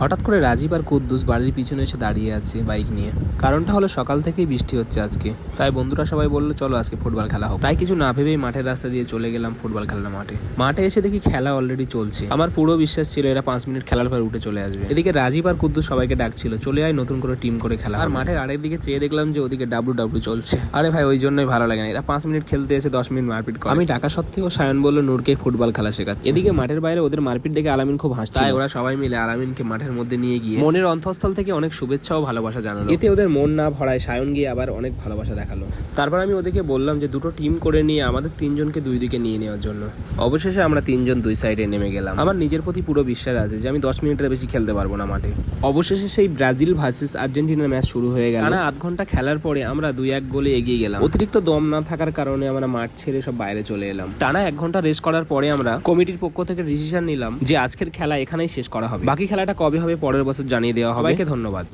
হঠাৎ করে রাজীব আর কুদ্দুস বাড়ির পিছনে এসে দাঁড়িয়ে আছে বাইক নিয়ে। কারণটা হলো সকাল থেকেই বৃষ্টি হচ্ছে আজকে, তাই বন্ধুরা সবাই বললো চলো আজকে ফুটবল খেলা হোক। তাই কিছু না ভেবেই মাঠের রাস্তা দিয়ে চলে গেলাম ফুটবল খেলার মাঠে এসে দেখি খেলা অলরেডি চলছে। আমার পুরো বিশ্বাস ছিল এরা 5 মিনিট খেলার পর উঠে চলে আসবে। এদিকে রাজীব আর কুদ্দুস সবাইকে ডাকছিল চলে আয় নতুন করে টিম করে খেলা। আর মাঠের আরেক দিকে চেয়ে দেখলাম যে ওদিকে ডাব্লিউ চলছে। আরে ভাই ওই জন্যই ভালো লাগে না, এরা 5 মিনিট খেলতে এসে 10 মিনিট মারপিট করে। আমি ডাকা সত্ত্বেও সায়ন বললো নূরকে ফুটবল খেলা শেখাচ্ছে। এদিকে মাঠের বাইরে ওদের মারপিট দেখে আলামিন খুব হাসছে, তাই ওরা সবাই মিলে আলামিনকে মাঠের মধ্যে নিয়ে গিয়ে মনের অন্তঃস্থল থেকে অনেক শুভেচ্ছা ও ভালোবাসা জানালো। এতে ওদের মন না ভরায় সায়ন গিয়ে আবার অনেক ভালোবাসা দেখালো। তারপর আমি ওদেরকে বললাম যে দুটো টিম করে নিয়ে আমাদের 3 জনকে 2 দিকে নিয়ে নেওয়ার জন্য। অবশেষে আমরা 3 জন 2 সাইডে নেমে গেলাম। আমার নিজের প্রতি পুরো বিশ্বাস আছে যে আমি 10 মিনিটের বেশি খেলতে পারবো না মাঠে। অবশেষে সেই ব্রাজিল ভার্সেস আর্জেন্টিনার ম্যাচ শুরু হয়ে গেল। টানা 8 ঘন্টা খেলার পরে আমরা 2-1 গোলে এগিয়ে গেলাম। অতিরিক্ত দম না থাকার কারণে আমরা মাঠ ছেড়ে সব বাইরে চলে এলাম। টানা 1 ঘন্টা রেস্ট করার পরে আমরা কমিটির পক্ষ থেকে ডিসিশন নিলাম যে আজকের খেলা এখানেই শেষ করা হবে। বাকি খেলাটা কবে হবে পরের বছর জানিয়ে দেওয়া হবে। সবাইকে ধন্যবাদ।